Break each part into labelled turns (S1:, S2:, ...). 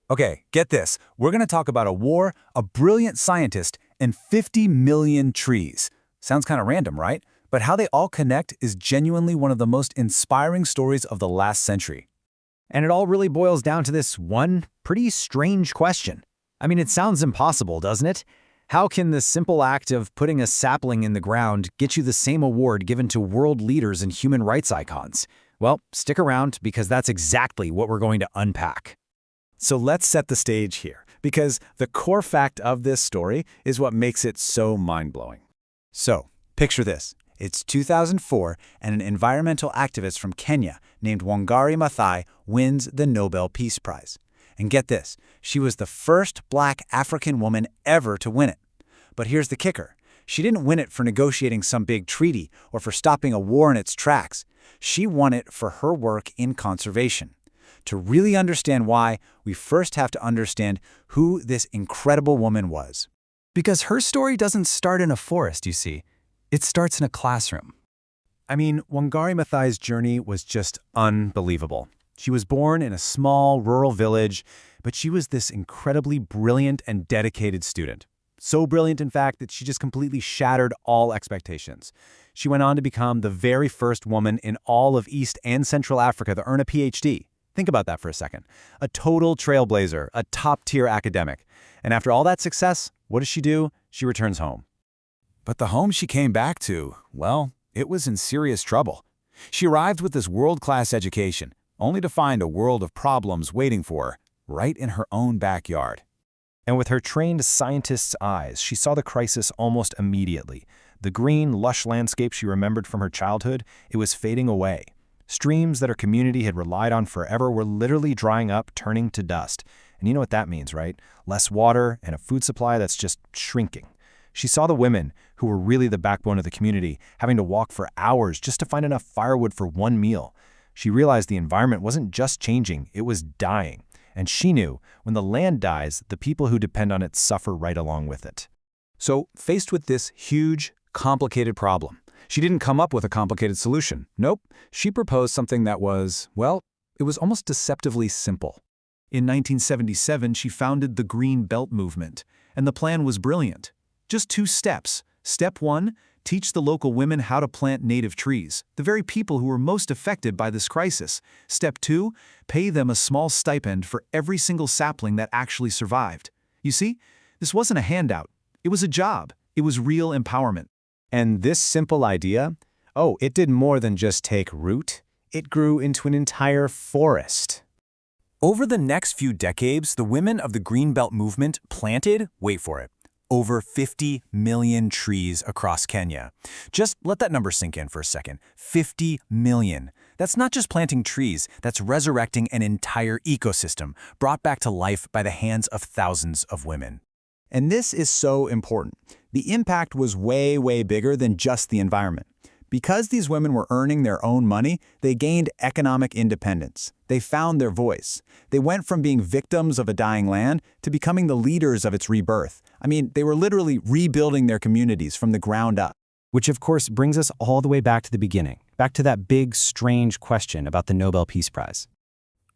S1: Okay, get this. We're going to talk about a war, a brilliant scientist, and 50 million trees. Sounds kind of random, right? But how they all connect is genuinely one of the most inspiring stories of the last century.
S2: And it all really boils down to this one pretty strange question. I mean, it sounds impossible, doesn't it? How can the simple act of putting a sapling in the ground get you the same award given to world leaders and human rights icons? Well, stick around because that's exactly what we're going to unpack.
S1: So let's set the stage here, because the core fact of this story is what makes it so mind-blowing. So, picture this. It's 2004, and an environmental activist from Kenya named Wangari Maathai wins the Nobel Peace Prize. And get this, she was the first Black African woman ever to win it. But here's the kicker. She didn't win it for negotiating some big treaty or for stopping a war in its tracks. She won it for her work in conservation. To really understand why, we first have to understand who this incredible woman was.
S3: Because her story doesn't start in a forest, you see. It starts in a classroom.
S1: I mean, Wangari Maathai's journey was just unbelievable. She was born in a small rural village, but she was this incredibly brilliant and dedicated student. So brilliant, in fact, that she just completely shattered all expectations. She went on to become the very first woman in all of East and Central Africa to earn a PhD. Think about that for a second. A total trailblazer, a top-tier academic. And after all that success, what does she do? She returns home. But the home she came back to, well, it was in serious trouble. She arrived with this world-class education, only to find a world of problems waiting for her, right in her own backyard.
S4: And with her trained scientist's eyes, she saw the crisis almost immediately. The green, lush landscape she remembered from her childhood, it was fading away. Streams that her community had relied on forever were literally drying up, turning to dust. And you know what that means, right? Less water and a food supply that's just shrinking. She saw the women, who were really the backbone of the community, having to walk for hours just to find enough firewood for one meal. She realized the environment wasn't just changing, it was dying. And she knew, when the land dies, the people who depend on it suffer right along with it.
S1: So, faced with this huge, complicated problem, she didn't come up with a complicated solution. Nope, she proposed something that was, well, it was almost deceptively simple. In 1977, she founded the Green Belt movement, and the plan was brilliant. Just 2 steps. Step 1, teach the local women how to plant native trees, the very people who were most affected by this crisis. Step 2, pay them a small stipend for every single sapling that actually survived. You see, this wasn't a handout. It was a job. It was real empowerment.
S2: And this simple idea, it did more than just take root. It grew into an entire forest.
S1: Over the next few decades, the women of the Green Belt movement planted, wait for it, over 50 million trees across Kenya. Just let that number sink in for a second. 50 million. That's not just planting trees, that's resurrecting an entire ecosystem, brought back to life by the hands of thousands of women. And this is so important. The impact was way, way bigger than just the environment. Because these women were earning their own money, they gained economic independence. They found their voice. They went from being victims of a dying land to becoming the leaders of its rebirth. I mean, they were literally rebuilding their communities from the ground up.
S2: Which of course brings us all the way back to the beginning, back to that big, strange question about the Nobel Peace Prize.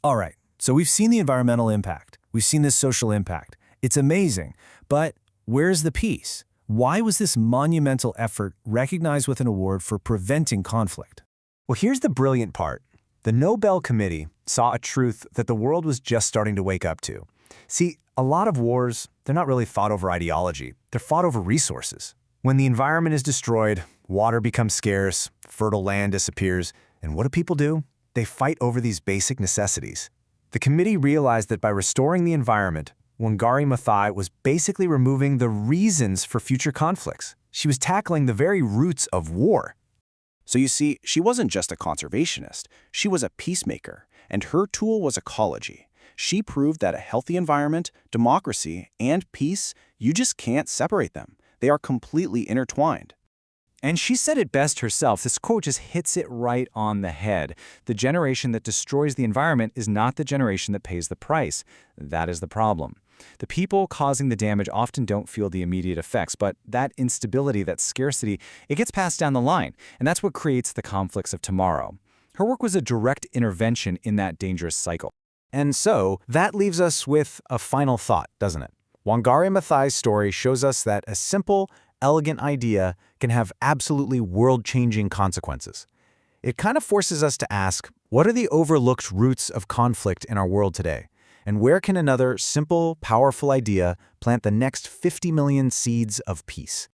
S3: All right, so we've seen the environmental impact. We've seen this social impact. It's amazing, but where's the peace? Why was this monumental effort recognized with an award for preventing conflict?
S2: Well, here's the brilliant part. The Nobel Committee saw a truth that the world was just starting to wake up to. See, a lot of wars, they're not really fought over ideology. They're fought over resources. When the environment is destroyed, water becomes scarce, fertile land disappears, and what do people do? They fight over these basic necessities. The committee realized that by restoring the environment, Wangari Maathai was basically removing the reasons for future conflicts. She was tackling the very roots of war.
S5: So you see, she wasn't just a conservationist, she was a peacemaker, and her tool was ecology. She proved that a healthy environment, democracy, and peace, you just can't separate them. They are completely intertwined.
S1: And she said it best herself. This quote just hits it right on the head. The generation that destroys the environment is not the generation that pays the price. That is the problem. The people causing the damage often don't feel the immediate effects, but that instability, that scarcity, it gets passed down the line, and that's what creates the conflicts of tomorrow. Her work was a direct intervention in that dangerous cycle.
S2: And so, that leaves us with a final thought, doesn't it? Wangari Maathai's story shows us that a simple, elegant idea can have absolutely world-changing consequences. It kind of forces us to ask, what are the overlooked roots of conflict in our world today? And where can another simple, powerful idea plant the next 50 million seeds of peace?